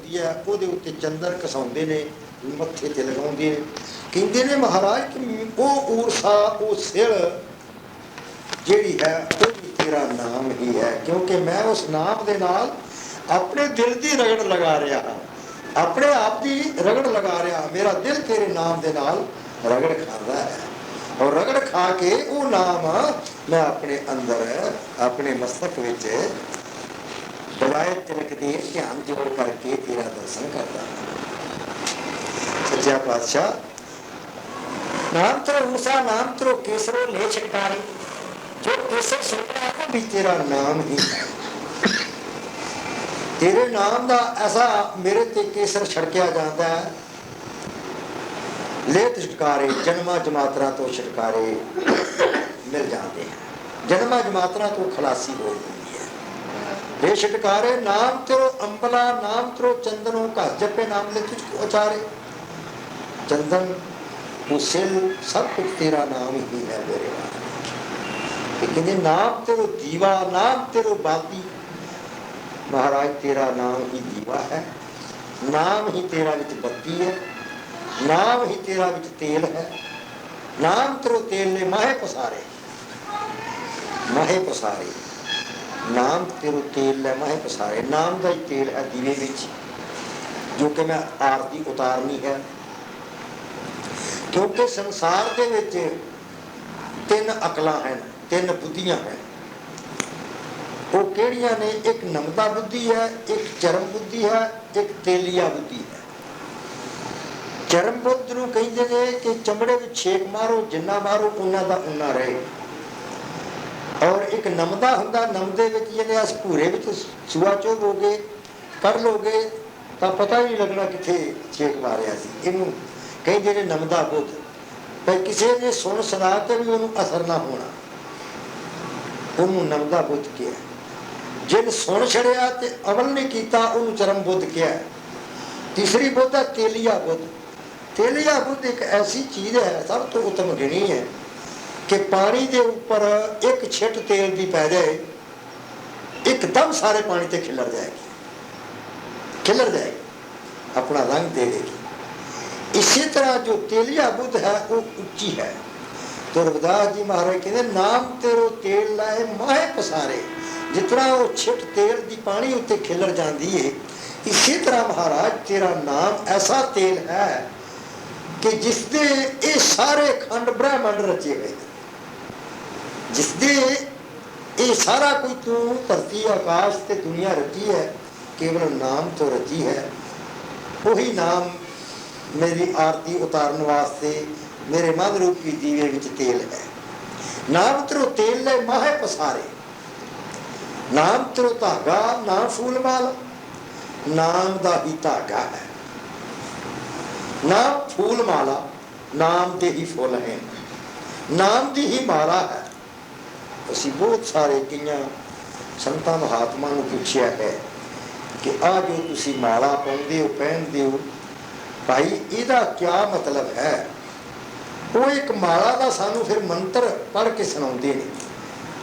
ਹੁੰਦੀ ਹੈ ਉਹਦੇ ਉੱਤੇ ਚੰਦਨ ਘਸਾਉਂਦੇ ਨੇ, ਮੱਥੇ ਤੇ ਲਗਾਉਂਦੇ ਨੇ, ਕਹਿੰਦੇ ਨੇ ਮਹਾਰਾਜ ਕਿ ਉਹ ਊਰਸਾ, ਉਹ ਸਿਲ ਜਿਹੜੀ ਹੈ ਉਹ ਵੀ ਤੇਰਾ ਨਾਮ ਹੀ ਹੈ, ਕਿਉਂਕਿ ਮੈਂ ਉਸ ਨਾਮ ਦੇ ਨਾਲ ਆਪਣੇ ਦਿਲ ਦੀ ਰਗੜ ਲਗਾ ਰਿਹਾ ਹਾਂ, ਆਪਣੇ ਆਪ ਦੀ ਰਗੜ ਲਗਾ ਰਿਹਾ। ਮੇਰਾ ਦਿਲ ਤੇਰੇ ਨਾਮ ਦੇ ਨਾਲ ਰਗੜ ਖਾਂਦਾ ਹੈ, ਔਰ ਰਗੜ ਖਾ ਕੇ ਉਹ ਨਾਮ ਮੈਂ ਆਪਣੇ ਅੰਦਰ, ਆਪਣੇ ਮਸਤਕ ਵਿੱਚ ਦਵਾਏ ਤਿਲਕ ਦੇ ਧਿਆਨ ਜੋੜ ਕਰਕੇ ਤੇਰਾ ਦਰਸ਼ਨ ਕਰਦਾ। ਸੱਚਾ ਪਾਤਸ਼ਾਹ नाम तेरो ऊषा नाम तेरो केसरो ले छिटकारे, जो केसर छिटका वो भी तेरा नाम ही है। तेरे नाम का ऐसा मेरे ते केसर छिड़किया जाता है, ले छिटकारे जन्मा जमातरा तो छिटकारे मिल जाते हैं, जन्मा जमातरा तो खलासी हो जाती है। ले छिटकारे नाम तेरो अंबला नाम तेरो चंदनों का जपे नाम ले तुझको उचारे, चंदन सिल सब कुछ तेरा नाम ही है मेरे। कहते नाम तेरो दीवा नाम तेरो बाती, महाराज तेरा नाम ही दीवा है, नाम ही तेरा विच बत्ती है, नाम ही तेरा विच तेल है। नाम तेरो तेल ने माहे पसारे, माहे पसारे, नाम तेरो तेल ने माहे पसारे। नाम का ही तेल है दीवे विच, जो कि मैं आरती उतारनी है, क्योंकि संसार के विच तीन अकलां हैं, तीन बुद्धियां हैं। वो किहड़ियां ने? एक नमता बुद्धि है, एक चरम बुद्धि है, एक तेलिया बुद्धि है। चरम बुद्ध नूं कहिंदे ने कि चमड़े विच छेक मारो, जिन्ना मारो उन्ना दा उन्ना रहे। और एक नमदा हुंदा, नमदे विच जिहड़े अस भूरे विच सूआ चोवोगे कढ लोगे तां पता ही नहीं लगना कित्थे छेक मारिया सी। इहनूं कहिंदे ने नमदा बुद्ध। भाई किसी ने सुन सुना के भी उन्होंने असर ना होना, उन्होंने नमदा बुद्ध किया। जिन सुन छड़िया ते अमल नहीं किया उन्होंने चरम बुद्ध किया। तीसरी बुद्ध है तेलिया बुद्ध। तेलिया बुद्ध एक ऐसी चीज है, सब तो उत्तम गिनी है, कि पानी के ऊपर एक छिट तेल की पै जाए, एकदम सारे पानी से खिलर जाएगी, खिलर जाएगी, अपना रंग दे देगी। इसी तरह जो तेलिया बुद्ध है वो उच्ची है। तो रविदास जी महाराज कहते नाम तेरो तेल लाए माहे पसारे, जितना वो छिट तेल की पानी उत्ते खिलर जाती है, इसी तरह महाराज तेरा नाम ऐसा तेल है कि जिसदे ये सारे खंड ब्रह्मांड रचे हुए, जिसदे ये सारा कोई तू धरती आकाश ते दुनिया रची है, केवल नाम तो रची है। वही नाम मेरी आरती उतारन वास्ते मेरे मन रूपी दीवे विच तेल है। नाम तेरो तेल ले माहे पसारे, नाम तेरो धागा ना फूल माल, नाम दा ही धागा है। नाम फूल माला, नाम दे ही फुल है, नाम दी ही माला है। असी बहुत सारे कई संतां महात्मा नूं पुछया है कि आ जो तुसी माला पाउंदे हो पहनदे हो भाई इहदा क्या मतलब है? वो एक माला का सानू फिर मंत्र पढ़ के सुनाते हैं।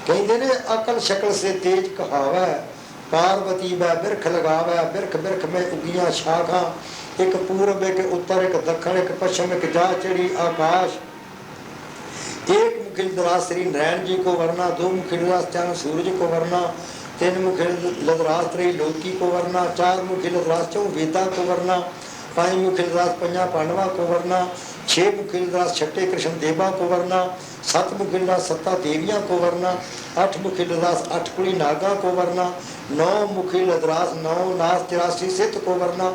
कहते ने अकल शकल से तेज कहावै, पार्वती वै बिरख लगावै, बिरख बिरख में उगियां शाखा, एक पूर्व एक उत्तर एक दक्षिण एक पश्चिम एक जा चढ़ी आकाश। एक मुखी लदराज श्री नारायण जी को वरना, दो मुखी लदराज चांद सूरज को वरना, तीन मुखी लदराज त्री लोकी को वरना, चार मुखी लदराज चौं वेदा को वरना, पांच मुखी लदराज पंजा पांडवा को वरना, छह मुखी लदराज छठे कृष्ण देवा को वरना, सत मुखी लदराज सत्ता देवियां को वरना, अठ मुखी लदराज अठ कुड़ी नागा को वरना, नौ मुखी लदराज नौ नाथ 84 सिद्ध को वरना,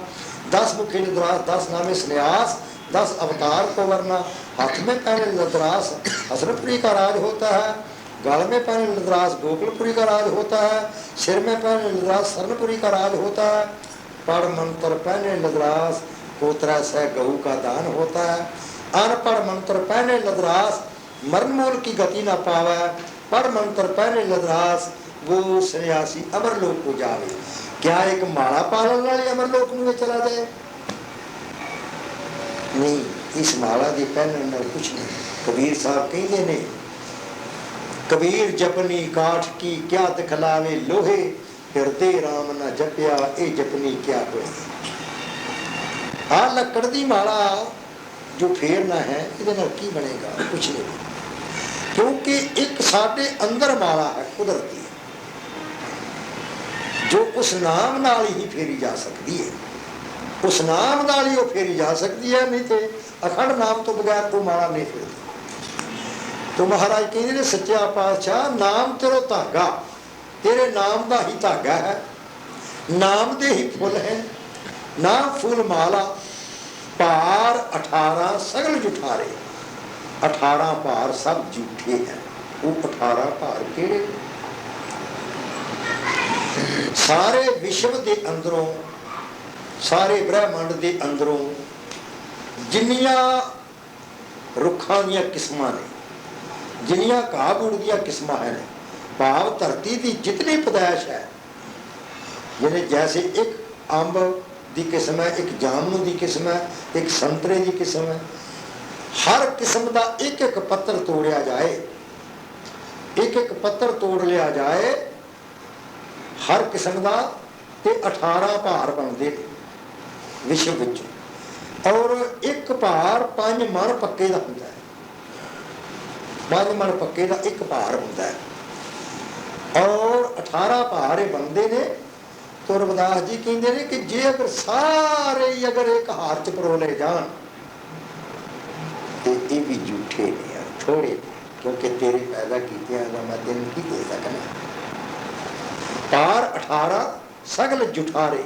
10 मुखी लदराज 10 नामे सन्यास 10 अवतार को वरना। हाथ में पहने लदराज हसनपुरी का राज होता है, गल में पहने लदराज गोकुलपुरी का राज होता है, सिर में पहने लदराज सरनपुरी का राज होता है, पढ़ मंत्र पहने लदराज कोतरा सह गऊ का दान होता है, अनपढ़ मंत्र पहने लदराज मरण मूल की गति न पावे, पढ़ मंत्र पहने लदराज वो सन्यासी अमरलोक को जावे। क्या एक माला पालन वाले अमरलोक में चला जाए? नहीं, इस माला की पहनने में कुछ नहीं। कबीर साहब कहते ने कबीर जपनी काठ की क्या दिखलावे लोहे, हृदय राम न जपया ए जपनी क्या होए। आ लकड़ की माला जो फेरना है ये की बनेगा, कुछ नहीं, क्योंकि एक साडे अंदर माला है कुदरती, जो उस नाम नाल ही फेरी जा सकती है, उस नाम नाल ही वो फेरी जा सकती है, नहीं तो अखंड नाम तो बगैर वो माला नहीं फेरती। तो महाराज कहते ने सच्चा पातशाह नाम तेरो धागा, तेरे नाम का ही धागा है, नाम दे ही फुल है, नाम फुल माला, भार 18 सगल जुठारे, 18 भार सब झूठे हैं। वो 18 भार केड़े? सारे विश्व के अंदरों, सारे ब्रह्मांड के अंदरों जिन्नियां रुखां दियां किस्मां ने, जिन्नियां घाह बूट दियां किस्मां हैं, भाव धरती की जितनी पैदाइश है, जिन्हें जैसे एक अंब की किस्म है, एक जामुन की किस्म है, एक संतरे की किस्म है, हर किस्म का एक एक पत्तर तोड़िया जाए, एक एक पत्तर तोड़ लिया जाए, हर किस्म का, तो 18 भार बनते विश्व विच, और एक भार 5 मन पक्के का होंदा है, 5 मन पक्के का एक भार होंदा है, और 18 भार बनते ने। तो रविदास जी कहते हैं कि जे अगर सारे अगर एक हार च परोले जान तो ये भी झूठे ने यार, थोड़े, क्योंकि तेरे पैदा किए मैं तेन की दे सकना। पार 18 सगल जुठारे,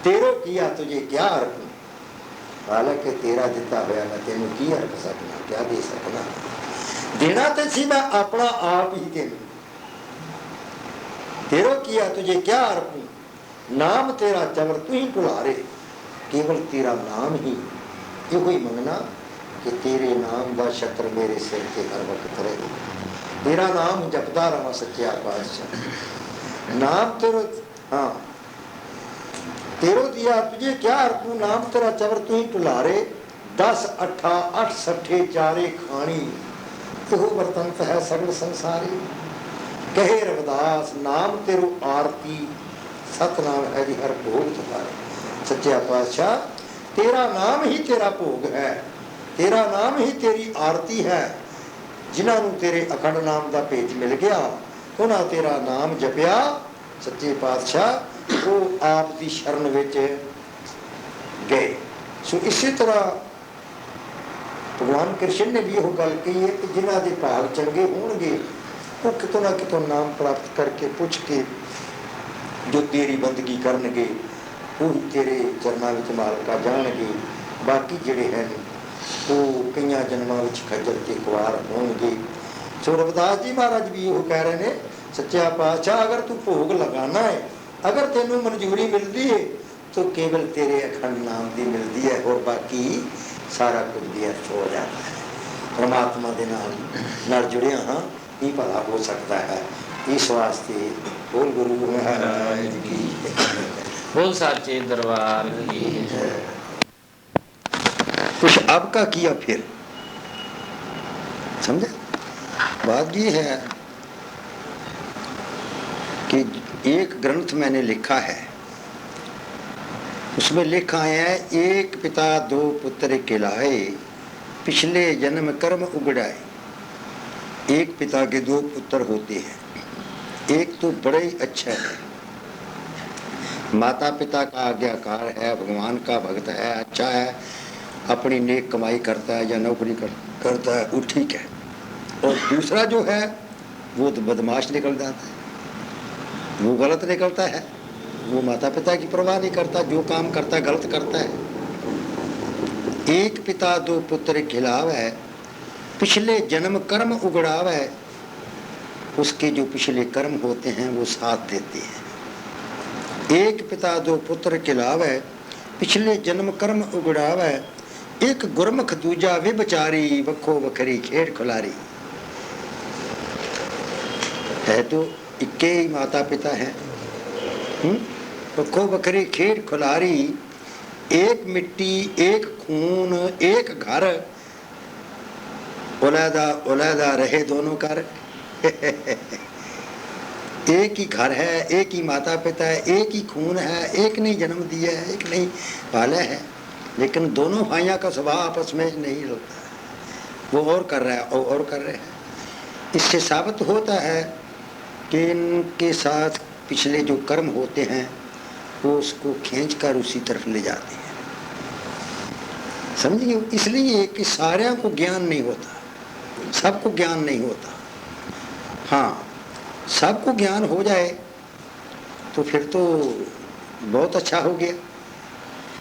तेरो किया तुझे क्या रखूं, हालांकि तेरा दिता होया मैं तेन की रख सकना, क्या दे सकना, देना तो सी मैं अपना आप ही तेन, तेरो किया तुझे क्या रखूं, नाम तेरा चवर तू ही पुलारे, केवल तेरा नाम ही, यो ही मंगना कि तेरे नाम का छत्र मेरे सिर के हर वक्त रहे, तेरा नाम जपदा रहा सच्चा पातशाह, नाम तेरो, हाँ तेरो दिया तुझे क्या रखूं, नाम तेरा चवर तू ही पुलारे, 10 8 8 सठे चारे खानी, तो बर्तनत है सगल संसारी, कहे रविदास नाम तेरो आरती, सतनाम है जी हर भोग तुम्हारे। सच्चा पातशाह तेरा नाम ही तेरा भोग है, तेरा नाम ही तेरी आरती है, जिन्होंने तेरे अखंड नाम का भेज मिल गया उन्हें तेरा नाम जपया, सच्चे पातशाह वो आप की शरण विच गए। सो इसी तरह भगवान कृष्ण ने भी यह गल कही है कि जिन्हों के भाग चंगे होंगे वो कितों ना कितों नाम प्राप्त करके पूछ के जो तेरी बंदगी करनगे वो तेरे चरणों में मालका जाणगे, बाकी जिहड़े हैं वो कई जन्मों में खज्जल के खुआर होंगे। सो रविदास जी महाराज भी यह कह रहे हैं, सच्चा पातशाह अगर तू भोग लगाना है, अगर तेनों मंजूरी मिलती है तो केवल तेरे अखंड नाम की मिलती है, और बाकी सारा कुछ व्यर्थ हो जाता है। परमात्मा के नाल जुड़िया हाँ ही भला हो सकता है। इस वास्ते बोल गुरु महाराज की, बोल साचे दरबार की। कुछ अब का किया फिर समझे। बात ये है कि एक ग्रंथ मैंने लिखा है, उसमें लिखा है एक पिता 2 पुत्र कहलाए, पिछले जन्म कर्म उगड़ाए। एक पिता के 2 पुत्र होते हैं, एक तो बड़े ही अच्छा है, माता पिता का आज्ञाकार है, भगवान का भक्त है, अच्छा है, अपनी नेक कमाई करता है या नौकरी करता है, वो ठीक है। और दूसरा जो है वो तो बदमाश निकल जाता है, वो गलत निकलता है, वो माता पिता की परवाह नहीं करता, जो काम करता है गलत करता है। एक पिता 2 पुत्र खिलाव है, पिछले जन्म कर्म उगड़ाव है, उसके जो पिछले कर्म होते हैं वो साथ देते हैं। एक पिता 2 पुत्र खिलाव है, पिछले जन्म कर्म उगड़ाव है, एक गुरमुख दूजा विबचारी, वखो वखरी खेड़ खुलारी। है तो इक्के ही माता पिता है, वखो वखरी खेड़ खुलारी, एक मिट्टी एक खून एक घर, उलहदा उलहदा रहे दोनों कर। एक ही घर है, एक ही माता पिता है, एक ही खून है, एक ने जन्म दिया है, एक नहीं पाला है, लेकिन दोनों भाइयों का स्वभाव आपस में नहीं होता है। वो और कर रहा है और कर रहे हैं। इससे साबित होता है कि इनके साथ पिछले जो कर्म होते हैं वो उसको खींच कर उसी तरफ ले जाते हैं। समझिए, इसलिए कि सारे को ज्ञान नहीं होता, सबको ज्ञान नहीं होता। हाँ, सबको ज्ञान हो जाए तो फिर तो बहुत अच्छा हो गया।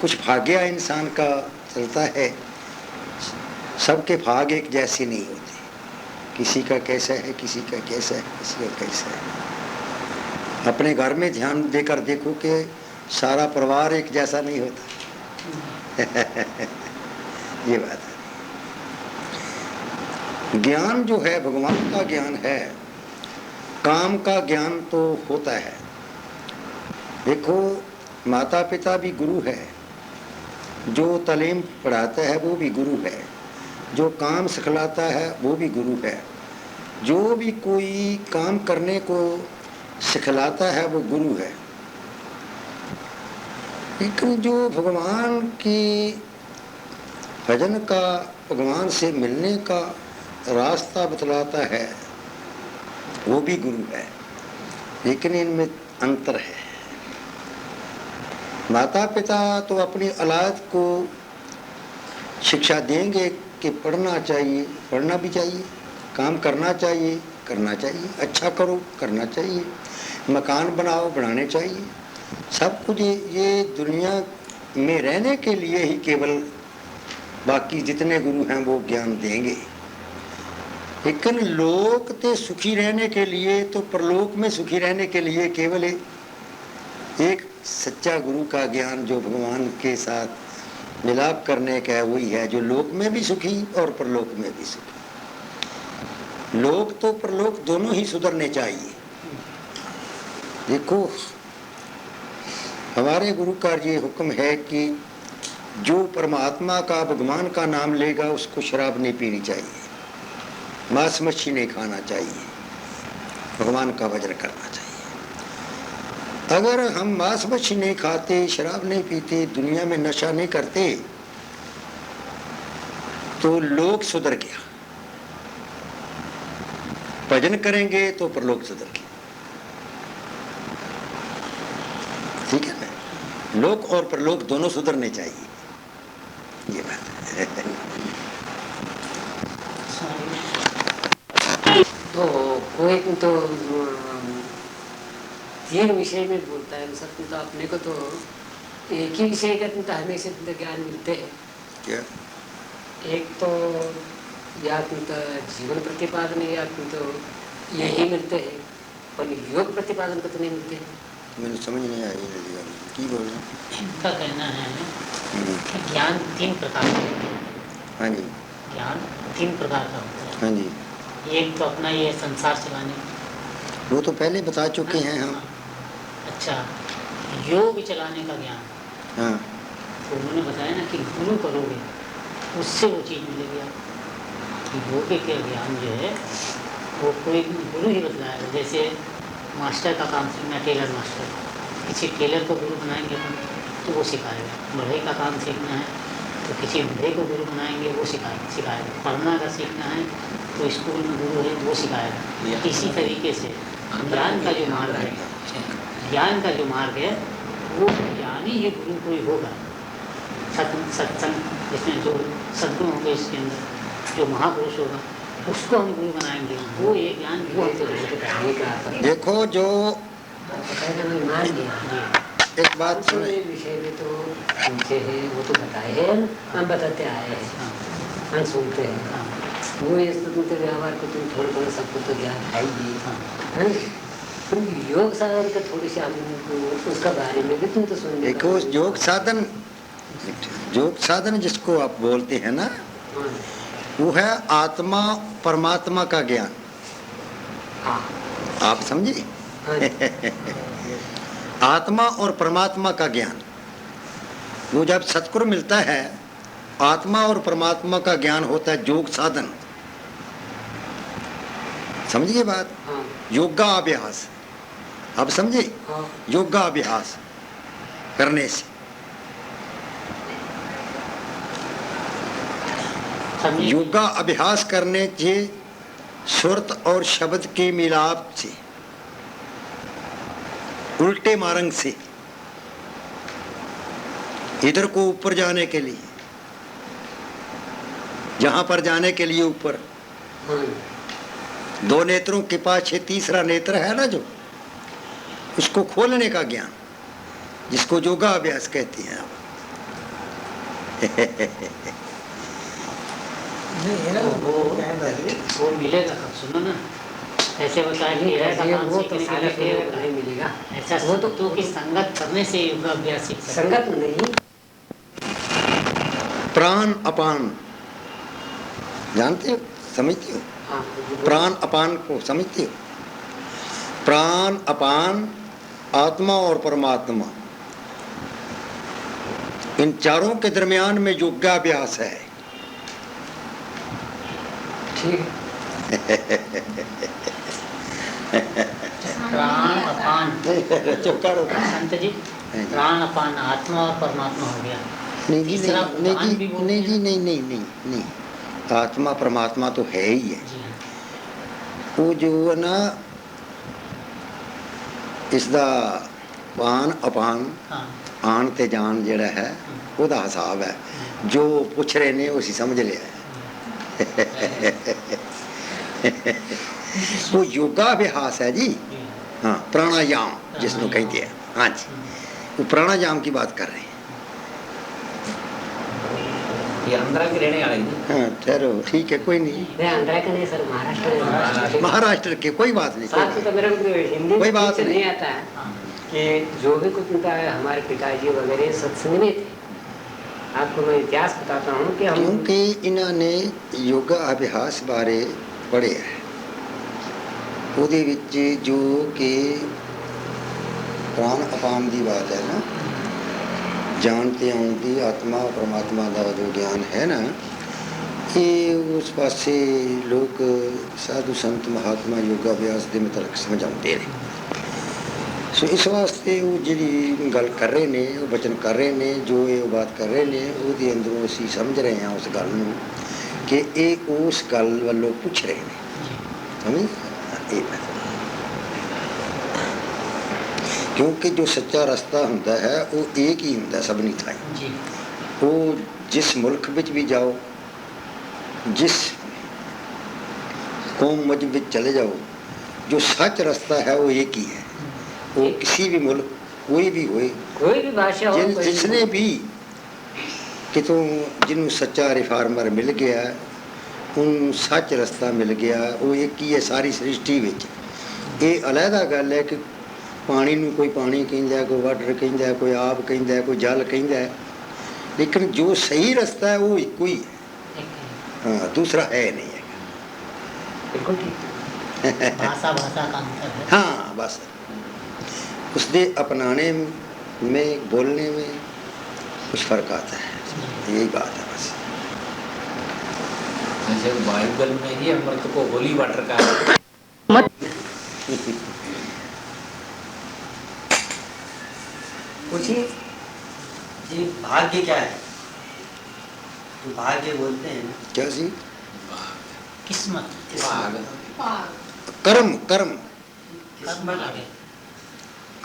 कुछ भाग्य इंसान का चलता है, सबके भाग एक जैसे नहीं होते। किसी का कैसा है, किसी का कैसा है, किसी का कैसा है। अपने घर में ध्यान देकर देखो कि सारा परिवार एक जैसा नहीं होता। ये बात है। ज्ञान जो है भगवान का ज्ञान है, काम का ज्ञान तो होता है। देखो, माता पिता भी गुरु है, जो तालीम पढ़ाता है वो भी गुरु है, जो काम सिखलाता है वो भी गुरु है, जो भी कोई काम करने को सिखलाता है वो गुरु है। लेकिन जो भगवान की भजन का, भगवान से मिलने का रास्ता बतलाता है वो भी गुरु है। लेकिन इनमें अंतर है। माता पिता तो अपनी औलाद को शिक्षा देंगे कि पढ़ना चाहिए, पढ़ना भी चाहिए, काम करना चाहिए, करना चाहिए, अच्छा करो, करना चाहिए, मकान बनाओ, बनाने चाहिए। सब कुछ ये दुनिया में रहने के लिए ही केवल, बाकी जितने गुरु हैं वो ज्ञान देंगे। लेकिन लोक ते सुखी रहने के लिए, तो परलोक में सुखी रहने के लिए केवल एक सच्चा गुरु का ज्ञान जो भगवान के साथ मिलाप करने का है वही है, जो लोक में भी सुखी और परलोक में भी सुखी। लोक तो परलोक दोनों ही सुधरने चाहिए। देखो, हमारे गुरु का ये हुक्म है कि जो परमात्मा का, भगवान का नाम लेगा उसको शराब नहीं पीनी चाहिए, मांस मच्छी नहीं खाना चाहिए, भगवान का भजन करना चाहिए। अगर हम मांस मच्छी नहीं खाते, शराब नहीं पीते, दुनिया में नशा नहीं करते, तो लोक सुधर गया। भजन करेंगे तो परलोक सुधर गया। ठीक है ना? लोक और परलोक दोनों सुधरने चाहिए, ये बात है। तो कोई तो तीन विषय में बोलता है सर, तो अपने को तो एक ही विषय का तो हमेशा तो ज्ञान मिलते हैं। क्या? एक तो या तो जीवन प्रतिपादन, या तो यही मिलते हैं, और योग प्रतिपादन को तो नहीं मिलते हैं। मैंने समझ नहीं आया की बोल रहे हैं। इनका कहना है कि ज्ञान तीन प्रकार का होता है। हाँ जी, ज्ञान तीन प्रकार का होता है। हाँ जी, एक तो अपना ये संसार चलाने, वो तो पहले बता चुके हैं हम। अच्छा, योग चलाने का ज्ञान, हाँ, तो उन्होंने बताया ना कि गुरु करोगे उससे वो चीज़ मिलेगी आपको। कि योग के ज्ञान जो है वो कोई गुरु ही बतलाएगा। जैसे मास्टर का काम सीखना, टेलर मास्टर, किसी टेलर को गुरु बनाएंगे तो वो सिखाएगा। बढ़ई का काम सीखना है तो किसी बढ़ई को गुरु बनाएंगे, वो सिखाएगा। पढ़ना का सीखना है तो स्कूल में गुरु है, वो सिखाएगा। इसी तरीके से ज्ञान का जो मार्ग है, ज्ञान का जो मार्ग है वो ज्ञानी ही गुरु कोई होगा। सत्संग जिसमें जो सद्गुण होंगे, इसके अंदर जो महापुरुष होगा उसको हम गुरु बनाएंगे। वो ये ज्ञान वो हमको देखो, जो मान लिया एक बात तो ये विषय में तो पूछे हैं, वो तो बताए हैं, हम बताते आए हैं, हम सुनते हैं। वो ये स्वतंत्र व्यवहार को तुम थोड़ा थोड़ा सबको तो ज्ञान है ही। योग साधन का थोड़ी सी हमको उसका बारे में भी तुम तो सुन। देखो, योग साधन, योग साधन जिसको आप बोलते हैं ना, वो है आत्मा परमात्मा का ज्ञान। हाँ, आप समझे? आत्मा और परमात्मा का ज्ञान, वो जब सतगुरु मिलता है, आत्मा और परमात्मा का ज्ञान होता है योग साधन। समझिए बात? हाँ, योगाभ्यास, आप समझे? हाँ। योगाभ्यास करने से, समझे? योगा अभ्यास करने से सुरत और शब्द के मिलाप से, उल्टे मार्ग से, इधर को ऊपर जाने के लिए, जहां पर जाने के लिए ऊपर, हाँ। दो नेत्रों के पास तीसरा नेत्र है ना, जो उसको खोलने का ज्ञान, जिसको योगा अभ्यास कहते हैं आप। वो मिलेगा कब, सुनो ना, ऐसे बताया कि ऐसा काम वो तो सीखने के सारा लिए सुनने को नहीं मिलेगा। ऐसा वो वो तो तो कि संगत करने से योगाभ्यास सीख सकते हैं। संगत नहीं, प्राण अपान जानते हो, समझते हो? हाँ, प्राण अपान को समझते हो? प्राण अपान, आत्मा और परमात्मा, इन चारों के दरमियान में योगाभ्यास है। ठीक प्राण अपान, चुप करो। संत जी, प्राण अपान आत्मा और परमात्मा हो गया। नहीं जी, तीसरा नहीं प्राण भी जी, बोलते नहीं जी, हैं। नहीं नहीं नहीं नहीं, आत्मा परमात्मा तो है ही है। जी हाँ। वो जो है ना, इसका पान अपान हाँ। आन ते जान जेड़ा है, ਉਹਦਾ हिसाब है। जो पूछ रहे ने उसी समझ लिया है। वो योगाभ्यास है जी। हाँ, प्राणायाम जिसको कहते हैं। हाँ जी, वो प्राणायाम की बात कर रहे हैं। ये आंध्रा के रहने वाले हैं। हाँ ठहरो, ठीक है, कोई नहीं। मैं आंध्रा का नहीं सर, महाराष्ट्र में। महाराष्ट्र के, कोई बात नहीं, कोई साथ में तो मेरे को हिंदी कोई बात ठीक से नहीं। नहीं आता है कि जो भी कुछ उनका है, हमारे पिताजी वगैरह सत्संग में थे। आपको मैं इतिहास बताता हूँ कि हम, क्योंकि इन्होंने योगा अभ्यास बारे पढ़े है। ਉਹਦੇ ਵਿੱਚ जो कि प्राण अपान की बात है ना, जानते आउण दी आत्मा परमात्मा का जो ज्ञान है ना, ये उस पासे लोग साधु संत महात्मा योगाभ्यास के मतलब समझाते हैं। सो इस वास्ते वो जी गल कर रहे ने, वो बचन कर रहे ने, जो ये बात कर रहे ने, वो अंदरों असी समझ रहे हैं उस गल नूं कि ये उस गल वालों पूछ रहे हैं। समझ? क्योंकि जो सच्चा रास्ता होंदा है वो एक ही होंदा सबनी थाई। वो जिस मुल्क विच भी जाओ, जिस कौम मजहब विच चले जाओ, जो सच रास्ता है वो एक ही है। वो किसी भी मुल्क कोई भी होए, कोई भी भाषा हो, कोई जिसने भी कितों जिन्हों सच्चा रिफार्मर मिल गया, उन सच रास्ता मिल गया, वो एक ही है सारी सृष्टि विच। ये अलहदा गल है कि पानी नूं कोई पानी कहंदा है, कोई वाटर कहंदा है, कोई आप कहंदा है, कोई जल कहंदा है, लेकिन जो सही रास्ता है वो एक ही है। हाँ, दूसरा है नहीं है। बिल्कुल ठीक। भाषा भाषा का अंतर है। हाँ, बस उसके अपनाने में, बोलने में कुछ फर्क आता है, यही बात है बस। जैसे बाइबल में ही अमृत को होली वाटर का पूछिए जी, भाग्य क्या है? तो भाग्य बोलते हैं ना, क्या सी? किस्मत, कर्म, कर्म, किस्मत आगे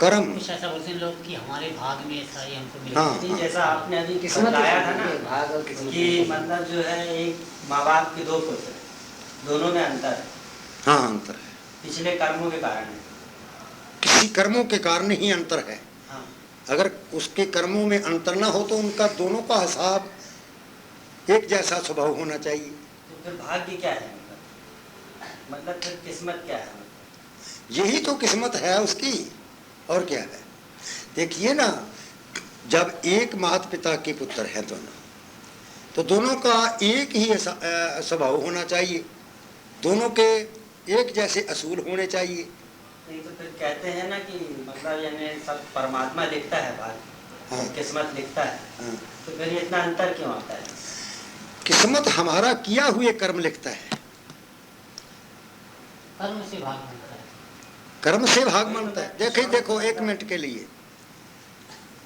कर्म। कुछ ऐसा बोलते हैं लोग कि हमारे भाग में ऐसा ही हमको मिला। हाँ। जी, जैसा आपने अभी किस्मत बताया था ना भाग और किस्मत कि मतलब जो है एक माँ बाप के दो पुत्र, दोनों में अंतर है, हाँ, अंतर है। पिछले कर्मों के कारण है। किसी कर्मों के कारण ही अंतर है। हाँ, अगर उसके कर्मों में अंतर ना हो तो उनका दोनों का हिसाब एक जैसा स्वभाव होना चाहिए। तो फिर भाग्य क्या है? मतलब फिर किस्मत क्या है? यही तो किस्मत है उसकी, और क्या है? देखिए ना, जब एक माता पिता के पुत्र हैं दोनों, तो दोनों का एक ही स्वभाव होना चाहिए, दोनों के एक जैसे असूल होने चाहिए। नहीं तो फिर कहते हैं ना कि मतलब यानी सब परमात्मा लिखता है भाग्य, हाँ। किस्मत लिखता है, हाँ। तो फिर इतना अंतर क्यों आता है? किस्मत हमारा किया हुए कर्म लिखता है। कर्म से भाग मिलता है। कर्म से भाग बनता है। देखिए देखो, एक मिनट के लिए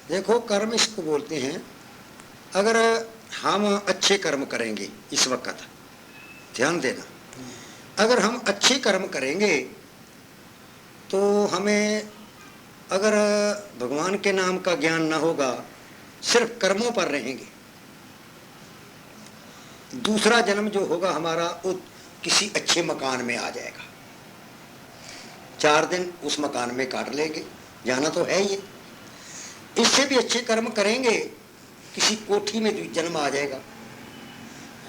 देखो, कर्म इसको बोलते हैं। अगर हम अच्छे कर्म करेंगे, इस वक्त ध्यान देना, अगर हम अच्छे कर्म करेंगे तो हमें, अगर भगवान के नाम का ज्ञान ना होगा, सिर्फ कर्मों पर रहेंगे, दूसरा जन्म जो होगा हमारा वो किसी अच्छे मकान में आ जाएगा। 4 दिन उस मकान में काट लेंगे, जाना तो है ही। इससे भी अच्छे कर्म करेंगे, किसी कोठी में जन्म आ जाएगा।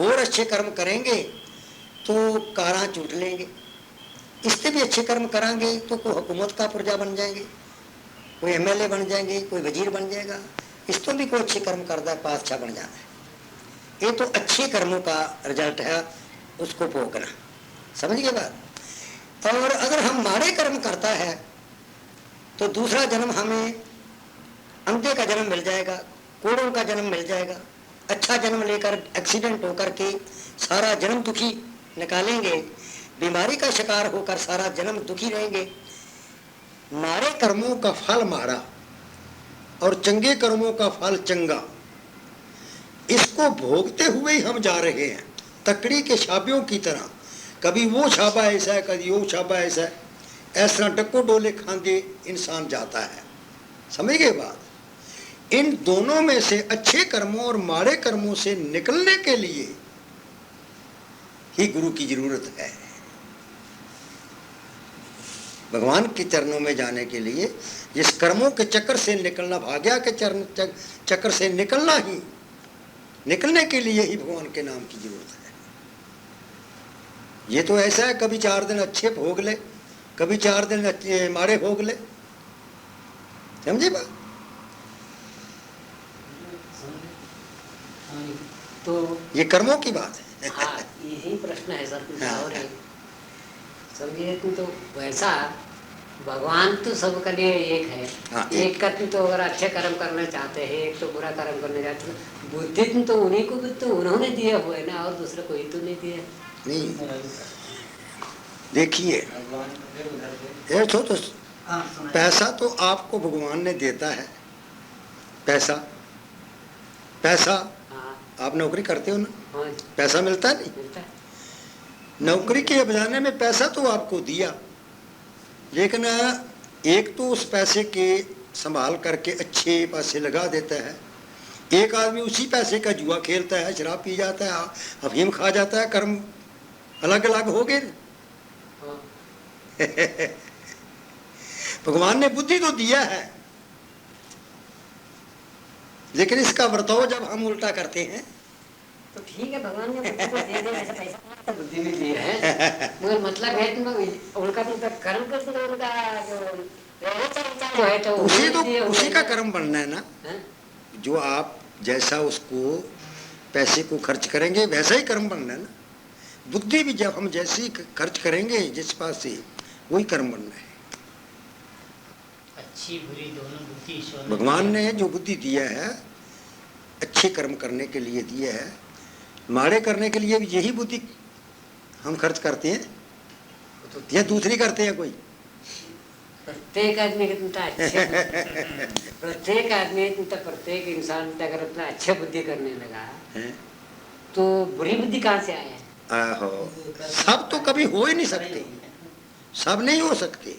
और अच्छे कर्म करेंगे तो कारां चूट लेंगे। इससे भी अच्छे कर्म कराएंगे तो कोई हुकूमत का पुर्जा बन जाएंगे, कोई एमएलए बन जाएंगे, कोई वजीर बन जाएगा। इस तो भी कोई अच्छे कर्म करता है, बादशाह बन जाता है। ये तो अच्छे कर्मों का रिजल्ट है, उसको भोगना। समझ गए बात। और अगर हम माड़े कर्म करता है तो दूसरा जन्म हमें अंधे का जन्म मिल जाएगा, कोड़ों का जन्म मिल जाएगा। अच्छा जन्म लेकर एक्सीडेंट होकर के सारा जन्म दुखी निकालेंगे, बीमारी का शिकार होकर सारा जन्म दुखी रहेंगे। माड़े कर्मों का फल माड़ा और चंगे कर्मों का फल चंगा, इसको भोगते हुए ही हम जा रहे हैं, तकड़ी के छापियों की तरह। कभी वो छापा ऐसा है, कभी वो छापा ऐसा है, ऐस तरह डक्को डोले खांदे इंसान जाता है। समझ गए बात। इन दोनों में से अच्छे कर्मों और माड़े कर्मों से निकलने के लिए ही गुरु की जरूरत है। भगवान के चरणों में जाने के लिए, जिस कर्मों के चक्कर से निकलना, भाग्य के चक्कर से निकलने के लिए ही भगवान के नाम की जरूरत है। ये तो ऐसा है, कभी 4 दिन अच्छे भोग ले, कभी 4 दिन अच्छे मारे भोग ले। समझे बात। तो ये कर्मों की बात है। हाँ, यही प्रश्न है सर। हाँ, और समझिए तो वैसा भगवान तो सबके लिए एक है। हाँ, एक का तो अगर अच्छे कर्म करना चाहते हैं, एक तो बुरा कर्म करना चाहते हैं, बुद्धि तो उन्हीं को भी तो उन्होंने दिए हुए ना, और दूसरे कोई तो नहीं दिए। नहीं, देखिए ये तो पैसा तो आपको भगवान ने देता है। पैसा हाँ, आप नौकरी करते हो ना, हाँ, पैसा मिलता है नहीं। मिलता है। नौकरी के बजाने में पैसा तो आपको दिया, लेकिन एक तो उस पैसे के संभाल करके अच्छे पैसे लगा देता है, एक आदमी उसी पैसे का जुआ खेलता है, शराब पी जाता है, अफीम खा जाता है। कर्म अलग अलग हो गए। हाँ, भगवान ने बुद्धि तो दिया है, लेकिन इसका बर्ताव जब हम उल्टा करते हैं तो ठीक है, भगवान ने बुद्धि को दे दिया, ऐसा पैसा तो बुद्धि भी दी है, मगर मतलब है कि उनका तो कर्म कर तो उनका जो है तो उसी का कर्म बनना है ना। हाँ? जो आप जैसा उसको पैसे को खर्च करेंगे वैसा ही कर्म बनना है ना। बुद्धि भी जब हम जैसी खर्च करेंगे जिस पास से, वही कर्म बनना है। अच्छी बुरी दोनों बुद्धि ईश्वर भगवान ने जो बुद्धि दिया है अच्छे कर्म करने के लिए दिया है, माड़े करने के लिए भी यही बुद्धि हम खर्च करते हैं या दूसरी करते हैं कोई। प्रत्येक आदमी कितना अच्छे प्रत्येक आदमी प्रत्येक इंसान अगर इतना अच्छे बुद्धि करने लगा तो बुरी बुद्धि कहाँ से आया? आहो, सब तो कभी हो ही नहीं सकते, सब नहीं हो सकते,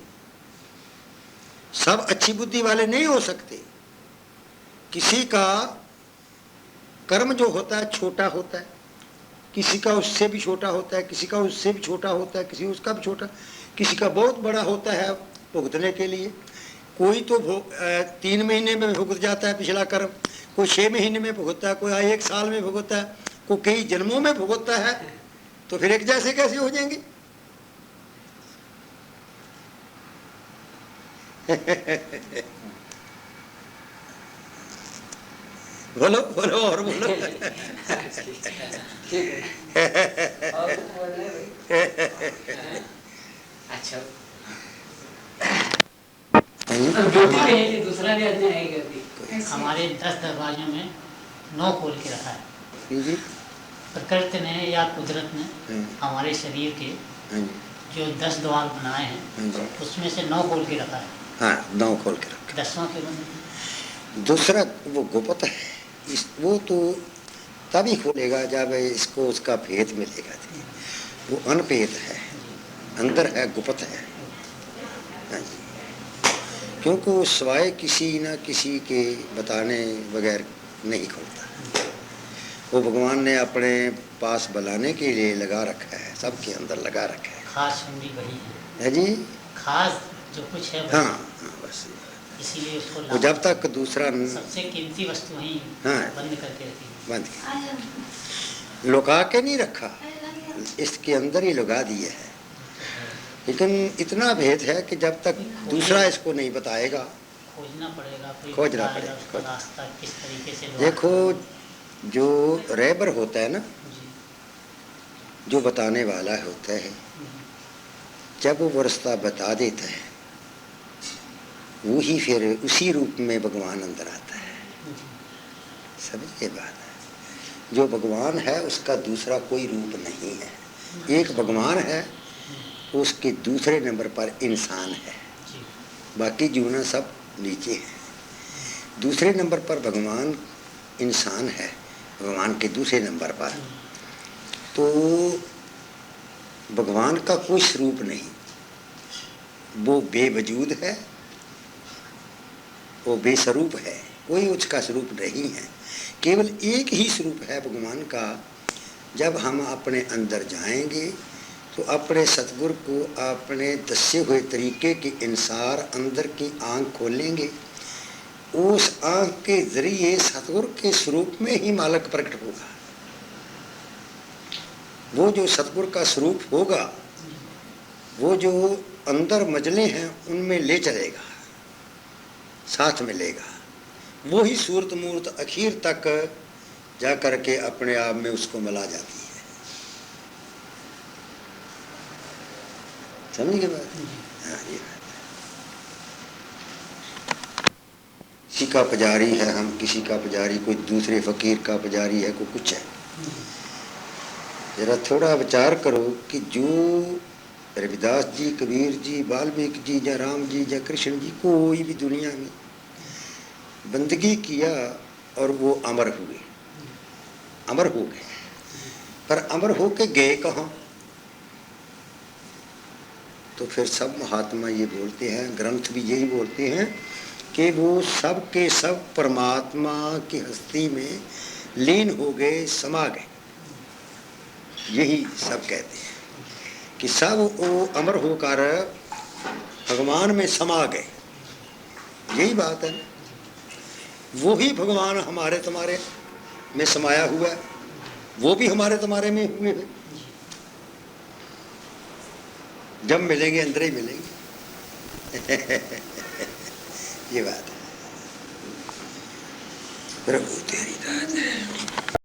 सब अच्छी बुद्धि वाले नहीं हो सकते। किसी का कर्म जो होता है छोटा होता है, किसी का उससे भी छोटा होता है, किसी का उससे भी छोटा होता है, किसी उसका भी छोटा, किसी का बहुत बड़ा होता है भुगतने के लिए। कोई तो 3 महीने में भुगत जाता है पिछला कर्म, कोई 6 महीने में भुगतता है, कोई 1 साल में भुगतता है, कोई कई जन्मों में भुगतता है। तो फिर एक जैसे कैसे हो जाएंगे? बोलो बोलो और बोलो। अच्छा, दूसरा भी आदमी है। हमारे 10 दरवाजों में 9 खोल के रखा है। प्रकृति ने या कुदरत ने हमारे शरीर के जो 10 द्वार बनाए हैं हाँ जी। उसमें से 9 खोल के रखा है, हाँ, 9 खोल के रख। 10वां क्यों बंद? दूसरा वो गुप्त है, वो तो तभी खोलेगा जब इसको उसका भेद मिलेगा। वो अनभेद है, अंदर है, गुप्त है। हाँ जी। क्योंकि वो स्वाय किसी न किसी के बताने बगैर नहीं खुलता। वो भगवान ने अपने पास बुलाने के लिए लगा रखा है, सबके अंदर लगा रखा है। खास कुंडी वही है जी, खास जो कुछ है हाँ वही। हाँ, बस इसीलिए उसको वो जब तक दूसरा सबसे कीमती वस्तु ही हाँ। बंद करके रखी है। बंद लुका के नहीं रखा, इसके अंदर ही लुका दिया है। लेकिन इतना भेद है कि जब तक दूसरा इसको नहीं बताएगा, खोजना पड़ेगा, कोई खोजना बताएगा पड़ेगा, उसका रास्ता किस तरीके से देखो जो रहबर होता है ना, जी, जो बताने वाला होता है, जब वो रास्ता बता देता है, वो ही फिर उसी रूप में भगवान अंदर आता है। समझिए बात है, जो भगवान है उसका दूसरा कोई रूप नहीं है। एक भगवान है, उसके दूसरे नंबर पर इंसान है, जी, बाकी जीवना सब नीचे है। दूसरे नंबर पर भगवान इंसान है, भगवान के दूसरे नंबर पर। तो भगवान का कोई स्वरूप नहीं, वो बेवजूद है, वो बेस्वरूप है, कोई उसका स्वरूप नहीं है। केवल एक ही स्वरूप है भगवान का। जब हम अपने अंदर जाएंगे तो अपने सतगुरु को अपने दसे हुए तरीके के अनुसार अंदर की आंख खोलेंगे, उस आंख के जरिए सतगुरु के स्वरूप में ही मालक प्रकट होगा। वो जो सतगुरु का स्वरूप होगा, वो जो अंदर मजले हैं उनमें ले चलेगा, साथ में लेगा। वो ही सूरत मूर्त आखिर तक जा करके अपने आप में उसको मिला जाती है। समझ गए बात? हाँ, ये किसी का पुजारी है हम, किसी का पुजारी कोई दूसरे फकीर का पुजारी है, कोई कुछ है। जरा थोड़ा विचार करो कि जो रविदास जी, कबीर जी, वाल्मीकि जी, या राम जी, या कृष्ण जी, कोई भी दुनिया में बंदगी किया और वो अमर हुए, अमर हो गए, पर अमर हो के गए कहाँ? तो फिर सब महात्मा ये बोलते हैं, ग्रंथ भी यही बोलते हैं कि वो सब के सब परमात्मा की हस्ती में लीन हो गए, समा गए। यही सब कहते हैं कि सब वो अमर होकर भगवान में समा गए। यही बात है ना, वो ही भगवान हमारे तुम्हारे में समाया हुआ है, वो भी हमारे तुम्हारे में हुए हैं। जब मिलेंगे अंदर ही मिलेंगे। ये बात है। प्रभु तेरी दात है।